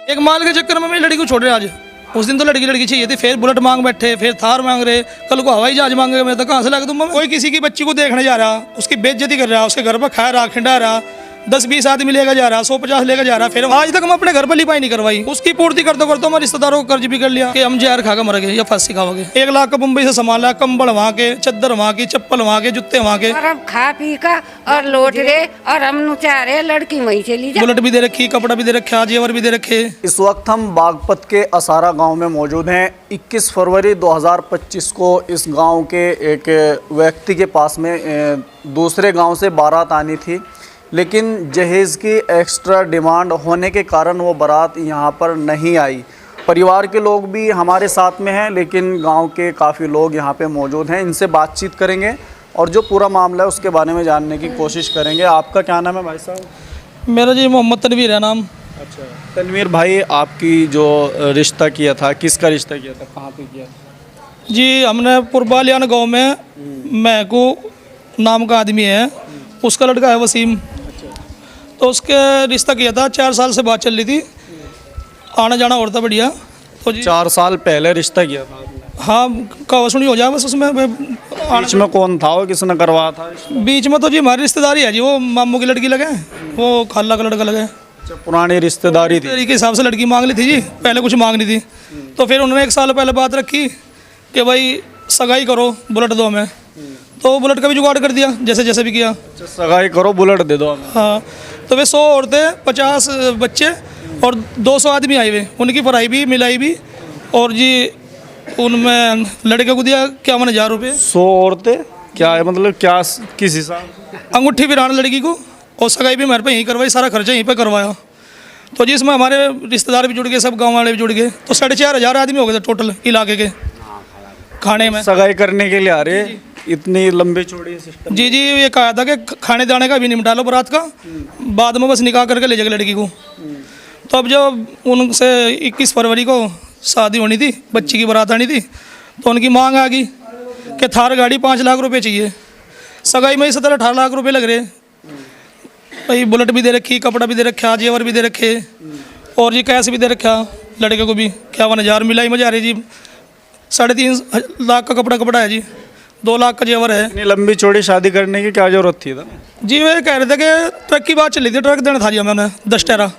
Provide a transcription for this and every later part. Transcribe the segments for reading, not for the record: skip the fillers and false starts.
एक माल के चक्कर में मैं लड़की को छोड़ रहे आज। उस दिन तो लड़की चाहिए थी, फिर बुलेट मांग बैठे, फिर थार मांग रहे, कल को हवाई जहाज मांगे। मैं तो कहाँ से लगा दूंगा। कोई किसी की बच्ची को देखने जा रहा, उसकी बेइज्जती कर रहा, उसके घर पर खा रहा, खिंडा रहा, 10-20 आदमी लेकर जा रहा, 150 लेकर जा रहा। फिर आज तक हम अपने घर पर लिपाई नहीं करवाई। उसकी पूर्ति करते करते हमारे रिश्तेदारों को कर्ज भी कर लिया कि हम जहर खाकर मर गए या फांसी खाओगे। 1 लाख का मुंबई से संभाला, कंबल वहाँ के, चद्दर वहाँ की, चप्पल वहाँ के, जूते वहाँ के। और अब खा पी का और लौट रहे और हम नुचा रहे, लड़की वहीं चली जा। बुलेट भी दे रखी, कपड़ा भी दे रखा, जेवर भी दे रखे। इस वक्त हम बागपत के असारा गांव में मौजूद हैं। 21 फरवरी 2025 को इस गांव के एक व्यक्ति के पास में दूसरे गांव से बारात आनी थी, लेकिन जहेज़ की एक्स्ट्रा डिमांड होने के कारण वो बारात यहाँ पर नहीं आई। परिवार के लोग भी हमारे साथ में हैं, लेकिन गांव के काफ़ी लोग यहाँ पे मौजूद हैं। इनसे बातचीत करेंगे और जो पूरा मामला है उसके बारे में जानने की कोशिश करेंगे। आपका क्या नाम है भाई साहब? मेरा जी मोहम्मद तनवीर है नाम। अच्छा तनवीर भाई, आपकी जो रिश्ता किया था, किसका रिश्ता किया था, कहाँ पे किया? जी हमने पुरबालियान गांव में महकू नाम का आदमी है, उसका लड़का है वसीम। तो उसके रिश्ता किया था, 4 साल से बात चल रही थी, आना जाना और था बढ़िया। तो जी 4 साल पहले रिश्ता किया था आपने? हाँ, कहा सुनी हो जाए बस उसमें। बीच में कौन था, वो किसने करवाया था? बीच में तो जी हमारी रिश्तेदारी है जी, वो मामू की लड़की लगे, वो खाला का लड़का लगे। अच्छा, पुरानी रिश्तेदारी थी। तरीके हिसाब से लड़की मांग ली थी जी, पहले कुछ मांगनी थी। तो फिर उन्होंने 1 साल पहले बात रखी कि भाई सगाई करो, बुलेट दो हमें। तो बुलेट का भी जुगाड़ कर दिया, जैसे जैसे भी किया। अच्छा, सगाई करो, बुलेट दे दो हमें। हाँ, तो वे 100 औरतें, 50 बच्चे और 200 आदमी आए हुए, उनकी पढ़ाई भी मिलाई भी। और जी उनमें लड़के को दिया 51,000 रुपये। 100 औरतें क्या है, मतलब क्या, किस हिसाब? अंगूठी भी रान लड़की को, और सगाई भी हमारे पे यहीं करवाई, सारा खर्चा यहीं पे करवाया। तो जिसमें हमारे रिश्तेदार भी जुड़ गए, सब गांव वाले भी जुड़ गए। तो 4,500 आदमी हो गए थे टोटल इलाके के खाने में। सगाई करने के लिए आ रहे, इतनी लंबी चौड़ी सिस्टम? जी जी, ये कहा था कि खाने दाने का भी निपटा लो बारात का, बाद में बस निकाह करके ले जाएगा लड़की को। तो अब जब उनसे 21 फरवरी को शादी होनी थी, बच्ची की बारात आनी थी, तो उनकी मांग आ गई कि थार गाड़ी 5 लाख रुपए चाहिए। सगाई में ही 17-18 लाख रुपए लग रहे। भाई बुलेट भी दे रखी, कपड़ा भी दे रखा, जेवर भी दे रखे, और जी कैश भी दे रखा लड़के को भी। 51,000 मिलाई मजा आ रही जी। 3.5 लाख का कपड़ा है जी, 2 लाख का जेवर है। इतनी लंबी चौड़ी शादी करने की क्या जरूरत थी? जी वे कह रहे थे कि ट्रक की बात चली थी, ट्रक देना था जी हमें 10 टेरा।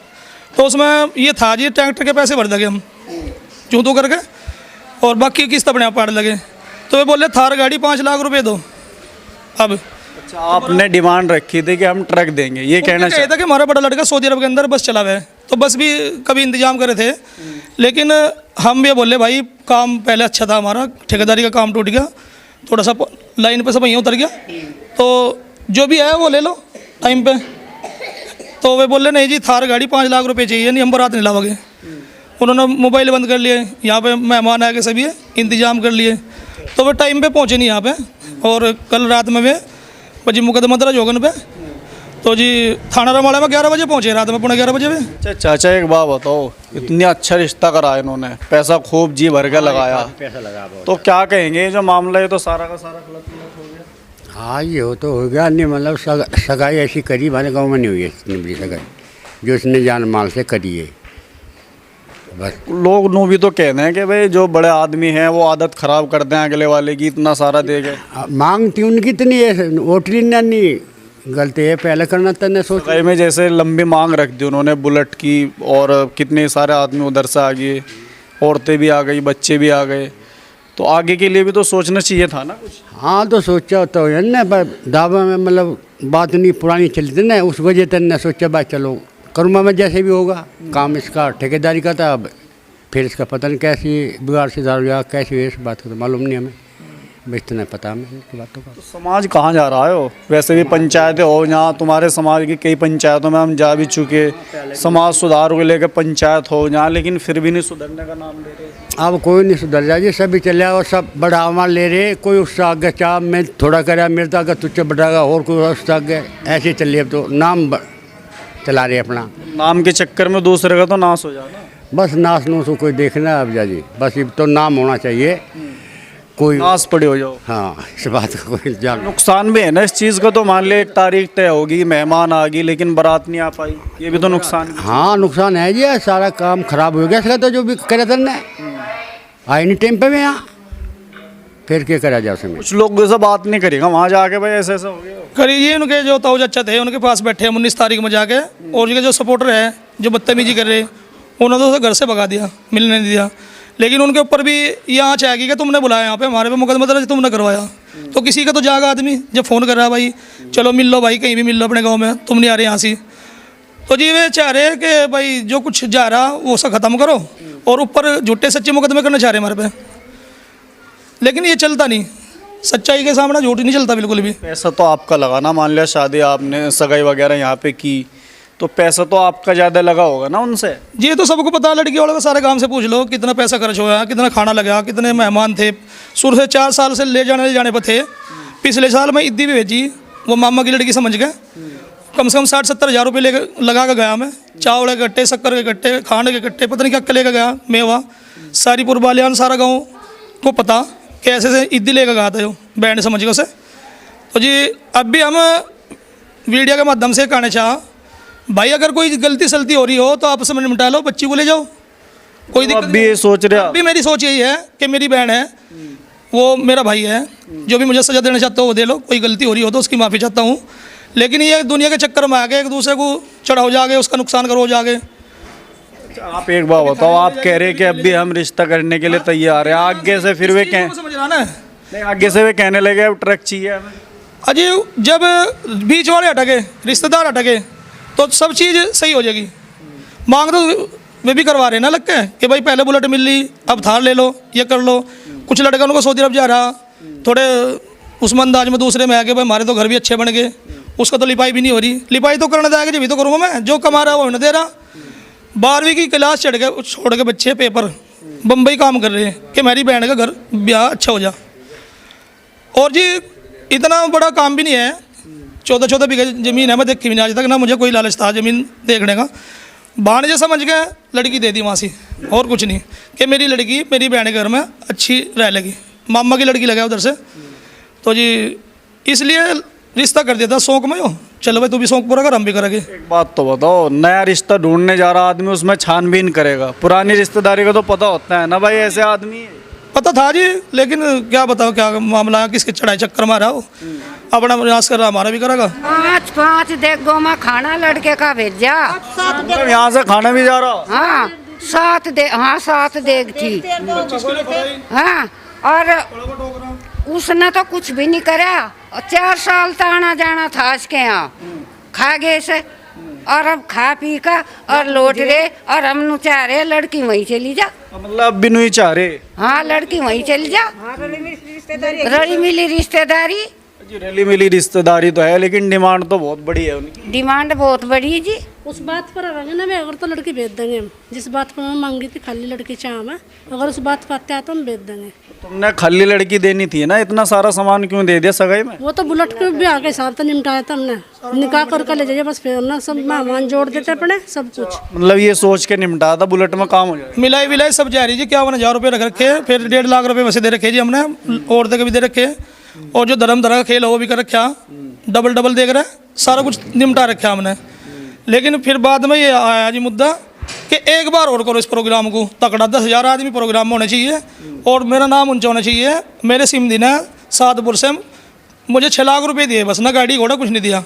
तो उसमें ये था जी, ट्रैक्टर के पैसे भर देंगे हम यूँ तो करके, और बाकी किस्त अपने आप पाड़ लगे। तो वे बोले थार गाड़ी 5 लाख रुपए दो। अब अच्छा, आपने डिमांड रखी थी कि हम ट्रक देंगे, ये कहना चाहिए था कि हमारा बड़ा लड़का सऊदी अरब के अंदर बस चला हुआ है, तो बस भी कभी इंतजाम करे थे। लेकिन हम ये बोले भाई काम पहले अच्छा था हमारा, ठेकेदारी का काम टूट गया, थोड़ा सा लाइन पे सब यहीं उतर गया, तो जो भी है वो ले लो टाइम पे। तो वे बोले नहीं जी, थार गाड़ी 5 लाख रुपए चाहिए, नहीं हम बारात नहीं लाओगे। उन्होंने मोबाइल बंद कर लिए, यहाँ पे मेहमान आके सभी इंतजाम कर लिए। तो वे टाइम पे पहुँचे नहीं यहाँ पे, और कल रात में वे जी मुकदमा दर्ज होगा उन पे। तो जी थाना रमाड़ा में 11 बजे पहुँचे, रात में 11:15 बजे वे। अच्छा चाचा, एक बात बताओ, इतना अच्छा रिश्ता कराया इन्होंने, पैसा खूब जी भर के लगाया, पैसा लगा, तो क्या कहेंगे जो मामला है, तो सारा का सारा गलत हो गया? हाँ ये हो तो हो गया, नहीं मतलब सगाई ऐसी करी हमारे गांव में नहीं हुई है इतनी बड़ी सगाई जो इसने जान माल से करी है। बस लोग नू भी तो कहते हैं कि भाई जो बड़े आदमी हैं वो आदत खराब कर दें अगले वाले की, इतना सारा दे गए। मांग थी उनकी इतनी है, वोटरी नहीं गलती है, पहले करना तने सोच। सगाई में जैसे लंबी मांग रख दी उन्होंने बुलेट की, और कितने सारे आदमी उधर से आ गए, औरतें भी आ गई, बच्चे भी आ गए, तो आगे के लिए भी तो सोचना चाहिए था ना कुछ। हाँ तो सोचा तो है ना, पर दावा में मतलब बात नहीं पुरानी चली थी ना, उस वजह से ने सोचा भाई चलो करूँगा मैं, जैसे भी होगा काम इसका ठेकेदारी का था। अब फिर इसका पता नहीं कैसी बिगाड़ से दारू या कैसी है, इस बात का तो मालूम नहीं हमें, बस इतना पता हमें इस बातों का। तो समाज कहाँ जा रहा है हो? वैसे भी पंचायतें हो यहाँ, तुम्हारे समाज की कई पंचायतों में हम जा भी चुके, समाज सुधार को लेकर पंचायत हो यहाँ, लेकिन फिर भी नहीं सुधरने का नाम ले रहे। अब कोई नहीं सुधर जाए, सभी चले और सब बढ़ावा ले रहे, कोई उससे आगे चाह मैं थोड़ा करा मेरे तो आगे तुझसे बढ़ागा, और कोई उससे आगे ऐसे चलिए। अब तो नाम चला रहे अपना, नाम के चक्कर में दूसरे का तो नाश हो जाना। बस नाश नूस कोई देखना है अब जा जी, बस ये तो नाम होना चाहिए कोई नाश पड़ी हो जाओ। हाँ, इस बात का कोई जान। नुकसान भी है ना इस चीज़ का, तो मान ले एक तारीख तय होगी, मेहमान आ गई लेकिन बारात नहीं आ पाई, ये भी तो नुकसान है। हाँ, नुकसान है जी, सारा काम खराब हो गया इसका, तो जो भी करे था ने आए नहीं टाइम पे में यहाँ, फिर क्या करा जाए उसमें। कुछ लोग ऐसा बात नहीं करेगा वहाँ जाके, भाई ऐसा ऐसा हो गया। करिए उनके जो ताऊ चाचा थे उनके पास बैठे हैं 19 तारीख में जाके, और उनके जो सपोर्टर है जो बदतमीजी कर रहे उन्होंने तो उसे घर से भगा दिया, मिलने नहीं दिया। लेकिन उनके ऊपर भी ये आँच आएगी कि तुमने बुलाया यहाँ पे, हमारे पे मुकदमा दर्ज तुमने करवाया, तो किसी का तो जागा आदमी जब फ़ोन कर रहा है भाई चलो मिल लो भाई, कहीं भी मिल लो अपने गाँव में, तुम नहीं आ रहे यहाँ से। तो जी वे चाह रहे हैं कि भाई जो कुछ जा रहा वो सब ख़त्म करो, और ऊपर झूठे सच्चे मुकदमे करना चाह रहे हमारे पे, लेकिन ये चलता नहीं, सच्चाई के सामने झूठ नहीं चलता बिल्कुल भी। पैसा तो आपका लगा ना, मान लिया शादी आपने सगाई वगैरह यहाँ पे की, तो पैसा तो आपका ज़्यादा लगा होगा ना उनसे। जी तो सबको पता है, लड़की वालों को सारे काम से पूछ लो कितना पैसा खर्च हुआ, कितना खाना लगा, कितने मेहमान थे, शुरू से 4 साल से ले जाने पर थे। पिछले साल मैं ईदी भी भेजी, वो मामा की लड़की समझ गए, कम से कम 60-70 हज़ार रुपये लगा कर गया मैं, चावल के कट्टे, शक्कर के कट्टे, खाने के कट्टे, पता नहीं क्या लेकर गया, मेवा, सारीपुर बालियान, सारा गाँव को पता कैसे से ईदी लेकर गया था, जो बैंड समझ गए उसे। तो जी अब भी हम मीडिया के माध्यम से कहना चाह भाई, अगर कोई गलती सलती हो रही हो तो आपस में निपटा लो, बच्ची को ले जाओ, कोई दिक्कत अब भी ये सोच रहे अभी मेरी सोच यही है कि मेरी बहन है, वो मेरा भाई है, जो भी मुझे सजा देना चाहता हो वो दे लो, कोई गलती हो रही हो तो उसकी माफ़ी चाहता हूँ। लेकिन ये दुनिया के चक्कर में आके एक दूसरे को चढ़ाओ जाके, उसका नुकसान करो जाके। आप एक बात बताओ, आप कह रहे हैं कि अब भी हम रिश्ता करने के लिए तैयार हैं, आगे से फिर वे समझ रहा ना, नहीं, आगे से वे कहने लगे अब ट्रक चाहिए हमें। अजय जब बीच वाले हटके, रिश्तेदार हटके, तो सब चीज़ सही हो जाएगी। मांग तो वे भी करवा रहे ना लग के कि भाई पहले बुलेट मिल ली, अब थार ले लो, ये कर लो। कुछ लड़का उनको सऊदी अरब जा रहा, थोड़े उसमें अंदाज में दूसरे में आके भाई हमारे तो घर भी अच्छे बन गए, उसका तो लिपाई भी नहीं हो रही, लिपाई तो करने देगा जब भी तो करूँगा मैं, जो कमा रहा है वो नहीं दे रहा। 12वीं की क्लास छोड़ के बच्चे पेपर बम्बई काम कर रहे हैं कि मेरी बहन का घर ब्याह अच्छा हो जा। और जी इतना बड़ा काम भी नहीं है, 14 बीघे ज़मीन है, मैं देखी भी नहीं आज तक, ना मुझे कोई लालच था ज़मीन देखने का। भाणजे समझ गए, लड़की दे दी वहाँ से, और कुछ नहीं, कि मेरी लड़की मेरी बहन के घर में अच्छी रह लगी, मामा की लड़की लगा उधर से। तो जी इसलिए रिश्ता कर दिया था शौक में, हो चलो भाई तू भी शौक पूरा कर, हम भी करेंगे। एक बात तो बताओ, नया रिश्ता ढूंढने जा रहा आदमी उसमें छानबीन करेगा, पुरानी रिश्तेदारी का तो पता होता है ना भाई, ऐसे आदमी पता था जी, लेकिन क्या बताओ क्या मामला है, किसके चढ़ाई चक्कर में रहा हो, अपना प्रयास कर रहा, हमारा भी करेगा। 5 देगों में खाना लड़के का भेजा, मतलब यहाँ से खाना भी जा रहा। हाँ 7 देग थी, हाँ, और उसने तो कुछ भी नहीं करा, 4 साल तक आना जाना था इसके यहाँ, खा गए से, और अब खा पी का और लौट रहे, और हम चाह रहे लड़की वहीं चली जा। मतलब अब भी नहीं चाह रहे। हाँ लड़की वहीं चली जा, रली मिली रिश्तेदारी। जी रली मिली रिश्तेदारी तो है, लेकिन डिमांड तो बहुत बड़ी है उनकी। डिमांड बहुत बड़ी है जी। उस बात पर रहेंगे ना, मैं अगर तो लड़की भेज देंगे हम, जिस बात पर मैं मांगी थी खाली लड़की चाह में, अगर उस बात पर आते हैं तो हम भेज देंगे। तुमने खाली लड़की देनी थी ना, इतना सारा सामान क्यों दे दिया सगाई में? वो तो बुलेट के भी आगे हिसाब तो निपटाया था हमने, निकाह करके ले जाइए बस, फिर ना सब मेहमान जोड़ देते अपने सब कुछ। मतलब ये सोच के निपटाया था बुलेट में काम हो जाए। मिलाई विलाई सब जा रही जी, 51,000 रुपये रख रखे, फिर 1.5 लाख रुपये वैसे दे रखे जी हमने, औरतें के भी दे रखे, और जो धर्म धरा का खेल है वो भी कर रखा, डबल देख रहे, सारा कुछ निपटा रखा हमने। लेकिन फिर बाद में ये आया जी मुद्दा कि एक बार और करो इस प्रोग्राम को तकड़ा, 10,000 आदमी प्रोग्राम में होने चाहिए, और मेरा नाम ऊंचा होना चाहिए। मेरे सिम दिन है सादपुर से, मुझे 6 लाख रुपये दिए बस, ना गाड़ी घोड़ा कुछ नहीं दिया।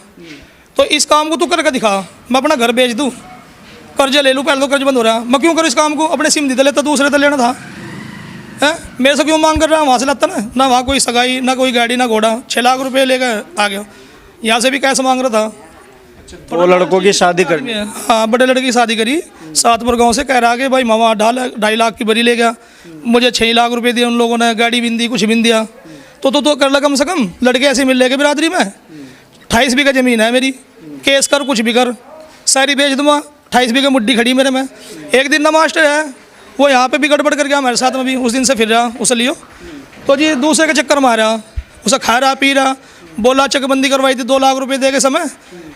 तो इस काम को तू करके दिखा, मैं अपना घर बेच दूँ, कर्जा ले लूँ, पहले तो कर्ज बंद हो रहा है, मैं क्यों करूँ इस काम को? अपने सिम दे लेता, दूसरे तो लेना था है, मेरे से क्यों मांग कर रहा है? वहाँ से लाता ना वहाँ कोई सगाई, ना कोई गाड़ी, ना घोड़ा, 6 लाख रुपये लेकर आ गया। यहाँ से भी कैसे मांग रहा था, तो लड़कों की शादी करनी। हाँ बड़े लड़के की शादी करी, सातपुर गांव से, कह रहा कि भाई मामा 2.5 लाख की बरी ले गया, मुझे 6 लाख रुपए दिए उन लोगों ने, गाड़ी भी दी, कुछ भी दिया। तो कर ला कम से कम, लड़के ऐसे मिल लेके बिरादरी में। 28 बीघा ज़मीन है मेरी, केस कर कुछ भी कर, सारी बेच दूँगा, 28 बीघा मुड्डी खड़ी मेरे में। एक दिन ना मास्टर है वो यहाँ पे भी गड़बड़ कर गया हमारे साथ में भी, उस दिन से फिर रहा उसे लियो। तो जी दूसरे के चक्कर में आ रहा, उसे खा रहा पी रहा, बोला चकबंदी करवाई थी 2 लाख रुपए दे के समय,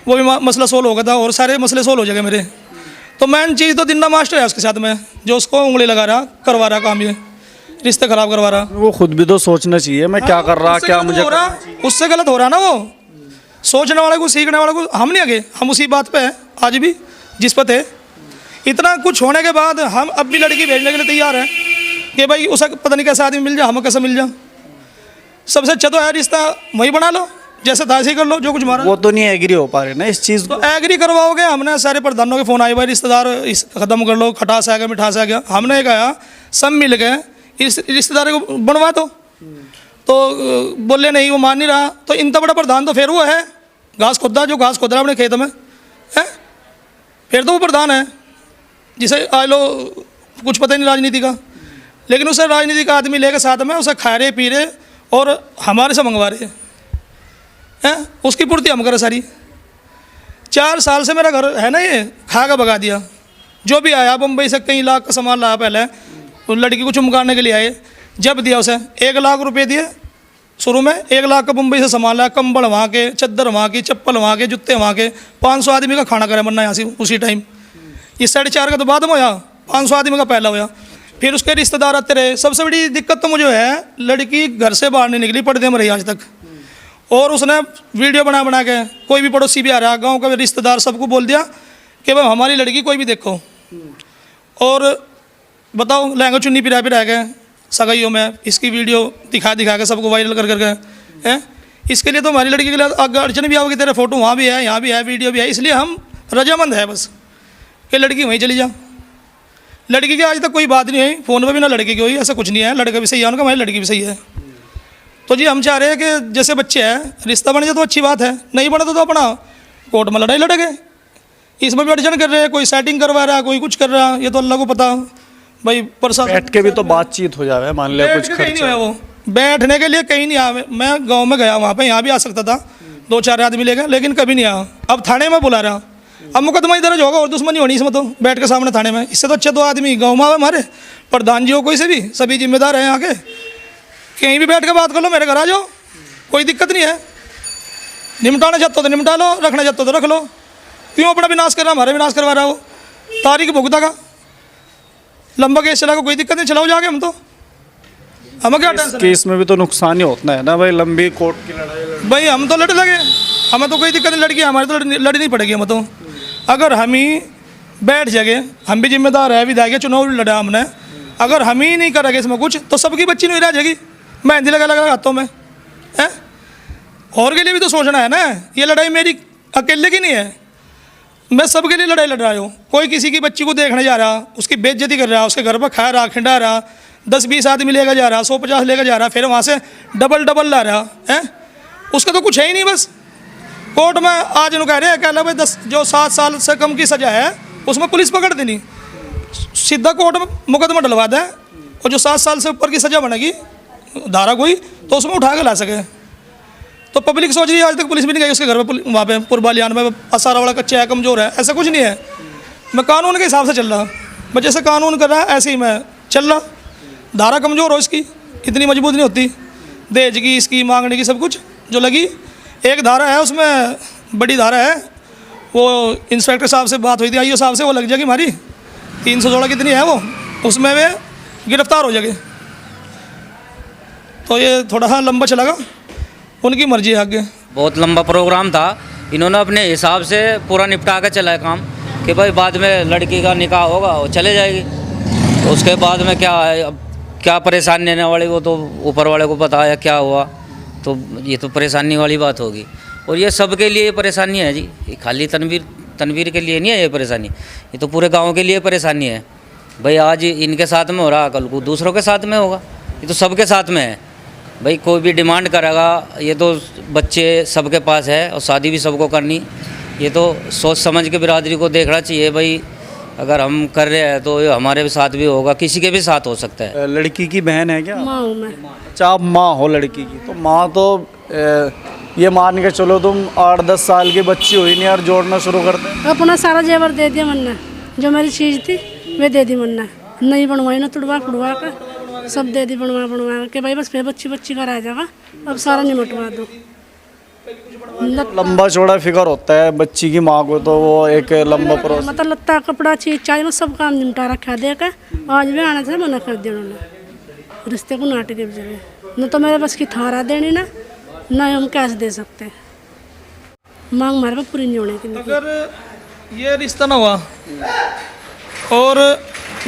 वो भी मसला सोल्व हो गया था, और सारे मसले सोल्व हो जाएंगे मेरे। तो मेन चीज़ तो दिन्ना मास्टर है उसके साथ में, जो उसको उंगली लगा रहा, करवा रहा काम ये। रिश्ते खराब करवा रहा। वो खुद भी तो सोचना चाहिए मैं क्या कर रहा, उससे क्या गलत मुझे हो रहा, उससे गलत हो रहा ना वो। सोचने वाले को, सीखने वाले को हम नहीं आगे, हम उसी बात पे हैं आज भी जिस पर थे। इतना कुछ होने के बाद हम अब भी लड़की भेजने के लिए तैयार हैं कि भाई उसे पता नहीं कैसा आदमी मिल जाए, हमें कैसे मिल जाए। सबसे अच्छा तो है रिश्ता वही बना लो, जैसे था ऐसे ही कर लो, जो कुछ मारा। वो तो नहीं एग्री हो पा रहे ना इस चीज़ को। तो एग्री करवाओगे, हमने सारे प्रधानों के फ़ोन आए, भाई रिश्तेदार इस ख़त्म कर लो, खटास आ गया, मिठास आ गया। हमने कहा सब मिल गए इस रिश्तेदार को बनवा दो, तो बोले नहीं, वो मान नहीं रहा। तो इतना बड़ा प्रधान तो फिर वो है घास खोदा, जो घास खोद रहा है अपने खेत में है, फिर तो वो प्रधान है जिसे आज लो कुछ पता ही नहीं राजनीति का। लेकिन उसे राजनीति का आदमी लेकर साथ में उसे खा रहे पी रहे और हमारे से मंगवा रहे हैं, उसकी पूर्ति हम करें सारी। 4 साल से मेरा घर है ना, ये खा का भगा दिया। जो भी आया बम्बई से कई लाख का सामान लाया, पहले उस लड़की को चुमकाने के लिए आए, जब दिया उसे 1 लाख रुपए दिए शुरू में। 1 लाख का मुंबई से सामान लाया, कंबल वहाँ के, चद्दर वहाँ की, चप्पल वहाँ के, जूते वहाँ के। 500 आदमी का खाना करे बनना यहाँ से उसी टाइम। ये 4.5 का तो बाद में होया, 500 आदमी का पहला होया। फिर उसके रिश्तेदार आते रहे। सबसे बड़ी दिक्कत तो मुझे है, लड़की घर से बाहर नहीं निकली, पर्दे में रही आज तक। और उसने वीडियो बना के, कोई भी पड़ोसी भी आ रहा, गाँव का रिश्तेदार, सबको बोल दिया कि भाई हमारी लड़की कोई भी देखो। और बताओ लहंगा चुन्नी पिरा के सगाइयों में इसकी वीडियो दिखा के सबको वायरल कर करके हैं। इसके लिए तो हमारी लड़की के लिए आगे अड़चन भी आओगी, तेरे फोटो वहाँ भी है, यहाँ भी है, वीडियो भी है। इसलिए हम रजामंद है बस कि लड़की वहीं चली जा। लड़की की आज तक कोई बात नहीं हुई, फ़ोन पर भी ना लड़के की हुई, ऐसा कुछ नहीं है। लड़का भी सही है उनका, हमारी लड़की भी सही है। तो जी हम चाह रहे हैं कि जैसे बच्चे हैं, रिश्ता बन जाए तो अच्छी बात है, नहीं बने तो अपना कोर्ट में लड़ाई लड़ेंगे। इसमें भी अड़चन कर रहे हैं, कोई सेटिंग करवा रहा है, कोई कुछ कर रहा है, ये तो अल्लाह को पता। भाई प्रशासन बैठ के भी तो बातचीत हो जाए, मान लिया कुछ कहीं नहीं हुआ, वो बैठने के लिए कहीं नहीं आया। मैं गांव में गया, वहाँ पे यहाँ भी आ सकता था 2-4 आदमी लेकर, लेकिन कभी नहीं आया। अब थाने में बुला रहा, अब मुकदमा ही दर्ज होगा और दुश्मनी होनी इसमें तो बैठ के सामने थाने में। इससे तो अच्छे तो आदमी गाँव में हमारे प्रधान जी हो, कोई से भी, सभी जिम्मेदार हैं यहाँ के, कहीं भी बैठ के बात कर लो, मेरे घर आ जाओ, कोई दिक्कत नहीं है। निपटाना चाहते हो तो निपटा लो, रखना चाहते हो तो रख लो। क्यों अपना विनाश कर रहा, हमारे विनाश करवा रहा हो। तारीख भुगता का लंबा केस चला, कोई दिक्कत नहीं, चलाओ जाके, हम तो हमें क्या टेंशन है। केस में भी तो नुकसान ही होता है ना भाई, लंबी कोर्ट की लड़ाई। भाई हम तो लड़ लगे, हमें तो कोई दिक्कत नहीं, लड़की हमारी तो लड़नी पड़ेगी। हमें तो अगर हम ही बैठ जाएंगे, हम भी जिम्मेदार है, विधायक चुनाव लड़ा हमने, अगर हम ही नहीं करेंगे इसमें कुछ, तो सबकी बच्ची नहीं रह जाएगी। मेहंदी लगा हाथों में है, और के लिए भी तो सोचना है ना। ये लड़ाई मेरी अकेले की नहीं है, मैं सबके लिए लड़ाई लड़ रहा हूँ। कोई किसी की बच्ची को देखने जा रहा, उसकी बेइज्जती कर रहा, उसके घर पर खा रहा, खिंडा रहा, 10-20 आदमी लेकर जा रहा, 100-50 लेकर जा रहा, फिर वहाँ से डबल ला रहा है, उसका तो कुछ है ही नहीं। बस कोर्ट में आज इन्होंने कह रहे हैं, कह भाई 10 जो 7 साल से कम की सज़ा है उसमें पुलिस पकड़ देनी, सीधा कोर्ट में मुकदमा डलवा दें, और जो 7 साल से ऊपर की सज़ा बनेगी धारा कोई, तो उसमें उठा के ला सके। तो पब्लिक सोच रही है आज तक पुलिस भी नहीं गई उसके घर पे, वहाँ पे पुरबालियान में, असारा वाला कच्चा है, कमज़ोर है, ऐसा कुछ नहीं है। मैं कानून के हिसाब से चल रहा, मैं जैसे कानून कर रहा है ऐसे ही मैं चल रहा। धारा कमज़ोर हो इसकी, इतनी मजबूत नहीं होती, दहेज की, इसकी मांगने की, सब कुछ जो लगी। एक धारा है उसमें, बड़ी धारा है, वो इंस्पेक्टर साहब से बात हुई थी, आईओ साहब से, वो लग जाएगी हमारी 316 कितनी है वो, उसमें वे गिरफ्तार हो जाएगी। तो ये थोड़ा सा लंबा चलेगा, उनकी मर्जी है आगे। बहुत लंबा प्रोग्राम था, इन्होंने अपने हिसाब से पूरा निपटा कर चला है काम कि भाई बाद में लड़की का निकाह होगा वो चले जाएगी, तो उसके बाद में क्या है, अब क्या परेशानी आने वाली वो तो ऊपर वाले को पता है क्या हुआ। तो ये तो परेशानी वाली बात होगी, और ये सबके लिए परेशानी है जी, ये खाली तनवीर के लिए नहीं है ये परेशानी, ये तो पूरे गाँव के लिए परेशानी है। भाई आज इनके साथ में हो रहा, कल को दूसरों के साथ में होगा, ये तो सबके साथ में है। भाई कोई भी डिमांड करेगा, ये तो बच्चे सबके पास है और शादी भी सबको करनी, ये तो सोच समझ के बिरादरी को देखना चाहिए। भाई अगर हम कर रहे हैं तो ये हमारे साथ भी होगा, किसी के भी साथ हो सकता है। लड़की की बहन है क्या? माँ हूँ मैं। अच्छा आप माँ हो लड़की की, तो माँ तो ये मान के चलो तुम 8-10 साल की बच्ची हुई नहीं यार, जोड़ना शुरू करते हैं। अपना सारा जेवर दे दिया मन्ना, जो मेरी चीज़ थी वे दे दी मन्ना, नहीं बनवाई ना तुड़वा फुड़वा कर सब दे दी बनवा के। भाई बस फिर बच्ची का रह जाएगा, अब सारा निमटवा दो। लंबा चौड़ा फिगर होता है बच्ची की माँ को, तो वो एक लंबा प्रोसेस। मतलब लत्ता कपड़ा चीज चाहिए, मैं सब काम निपटा रखा दे के, आज भी आने से मना कर दिया उन्होंने। रिश्ते को नाटे के जगह न तो मेरे बस की थारा देनी ना हम कैश दे सकते, मांग हमारे पास पूरी नहीं होने की। अगर ये रिश्ता ना हुआ और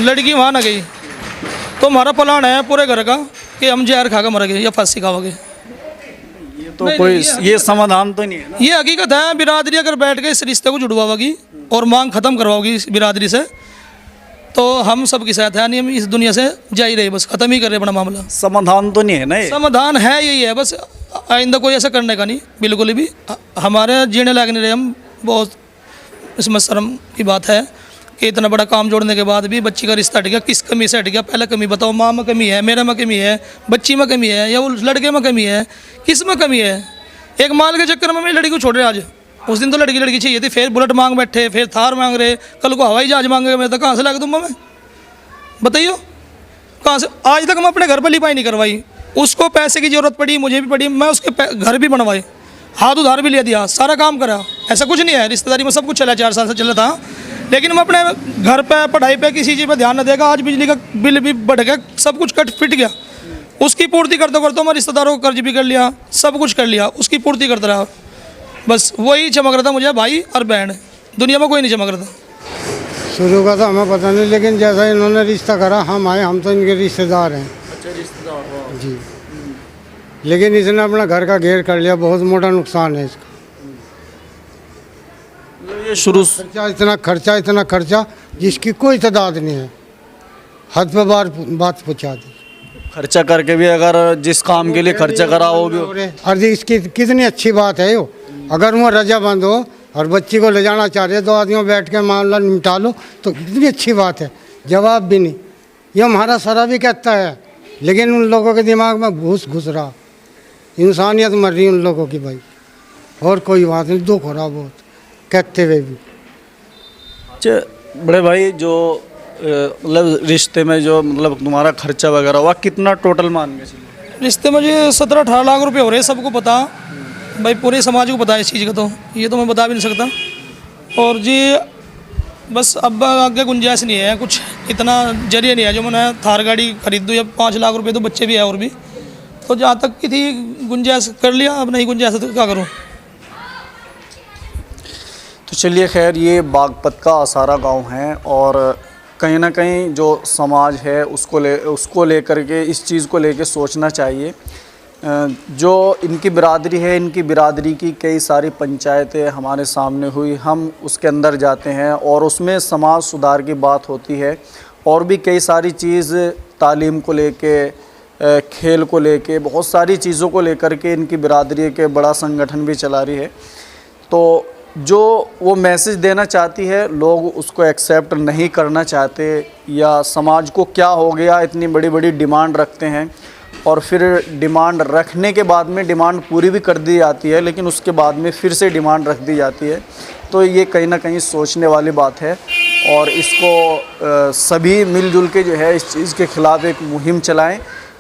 लड़की वहाँ ना गई तो हमारा प्लान है पूरे घर का कि हम जहर खा कर मर गए या फांसी खाओगे। तो कोई ये समाधान तो नहीं है ना। ये हकीकत है, बिरादरी अगर बैठ के इस रिश्ते को जुड़वाओगी और मांग ख़त्म करवाओगी इस बिरादरी से तो हम सब के साथ है, नहीं हम इस दुनिया से जा ही रहे, बस ख़त्म ही कर रहे अपना मामला। समाधान तो नहीं है ना ये। समाधान है यही है, बस आइंदा कोई ऐसा करने का नहीं बिल्कुल भी। हमारे जीने लायक नहीं रहे हम, बहुत इसमें शर्म की बात है कि इतना बड़ा काम जोड़ने के बाद भी बच्ची का रिश्ता हट गया। किस कमी से हट गया पहले कमी बताओ। माँ में कमी है, मेरे में कमी है, बच्ची में कमी है, या वो लड़के में कमी है, किस में कमी है? एक माल के चक्कर में मेरी लड़की को छोड़ रहे आज। उस दिन तो लड़की चाहिए थी, फिर बुलेट मांग बैठे, फिर थार मांग रहे, कल को हवाई जहाज मांगे। मैं तो कहाँ से लाके दूंगा मैं, बताइए कहाँ से? आज तक मैं अपने घर पर लिपाई नहीं करवाई। उसको पैसे की ज़रूरत पड़ी, मुझे भी पड़ी, मैं उसके घर भी बनवाए, हाथ उधार भी ले दिया, सारा काम करा। ऐसा कुछ नहीं है, रिश्तेदारी में सब कुछ चला, 4 साल से चला था। लेकिन मैं अपने घर पे, पढ़ाई पे, किसी चीज़ पे ध्यान न देगा। आज बिजली का बिल भी बढ़ गया, सब कुछ कट फिट गया। उसकी पूर्ति करते करते मैं रिश्तेदारों को कर्ज भी कर लिया, सब कुछ कर लिया, उसकी पूर्ति करता रहा। बस वही चमक रहा था मुझे, भाई और बहन, दुनिया में कोई नहीं चमक रहा था। शुरू का तो हमें पता नहीं, लेकिन जैसा इन्होंने रिश्ता करा हम आए, हम तो इनके रिश्तेदार हैं। अच्छा, रिश्तेदार जी, लेकिन इसने अपना घर का घेर कर लिया, बहुत मोटा नुकसान है इसका। ये शुरू इतना खर्चा जिसकी कोई तादाद नहीं है, हद पे बात पहुँचा दी। खर्चा करके भी अगर जिस काम के लिए खर्चा करा हो भी, अरे इसकी कितनी अच्छी बात है यो। अगर वो रजामंद हो और बच्ची को ले जाना चाह रहे, 2 आदमियों बैठ के मामला निपटा लो तो कितनी अच्छी बात है। जवाब भी नहीं, ये हमारा सारा भी कहता है, लेकिन उन लोगों के दिमाग में घुस रहा। इंसानियत मर रही उन लोगों की भाई, और कोई बात नहीं। दुख हो रहा बहुत कहते हुए भी। अच्छा बड़े भाई, जो मतलब रिश्ते में जो मतलब तुम्हारा खर्चा वगैरह हुआ, कितना टोटल मान के चलिए? रिश्ते में जी 17-18 लाख रुपए हो रहे हैं, सबको पता भाई, पूरे समाज को पता है इस चीज़ का, तो ये तो मैं बता भी नहीं सकता। और जी बस अब आगे गुंजाइश नहीं है, कुछ इतना जरिए नहीं है जो मैंने थार गाड़ी खरीद दूँ या 5 लाख रुपए, तो बच्चे भी है और भी, तो जहाँ तक की थी गुंजाइश कर लिया, अब नहीं गुंजाइश तो क्या करूँ। तो चलिए खैर, ये बागपत का असारा गांव है और कहीं ना कहीं जो समाज है उसको लेकर के, इस चीज़ को लेकर सोचना चाहिए। जो इनकी बिरादरी है, इनकी बिरादरी की कई सारी पंचायतें हमारे सामने हुई, हम उसके अंदर जाते हैं और उसमें समाज सुधार की बात होती है, और भी कई सारी चीज़ तालीम को लेके, खेल को लेके, बहुत सारी चीज़ों को लेकर के इनकी बिरादरी के बड़ा संगठन भी चला रही है। तो जो वो मैसेज देना चाहती है, लोग उसको एक्सेप्ट नहीं करना चाहते, या समाज को क्या हो गया, इतनी बड़ी बड़ी डिमांड रखते हैं और फिर डिमांड रखने के बाद में डिमांड पूरी भी कर दी जाती है, लेकिन उसके बाद में फिर से डिमांड रख दी जाती है। तो ये कहीं ना कहीं सोचने वाली बात है, और इसको सभी मिलजुल के जो है इस चीज़ के ख़िलाफ़ एक मुहिम चलाएं।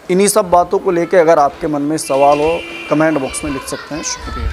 इन्हीं सब बातों को लेकर अगर आपके मन में सवाल हो, कमेंट बॉक्स में लिख सकते हैं। शुक्रिया।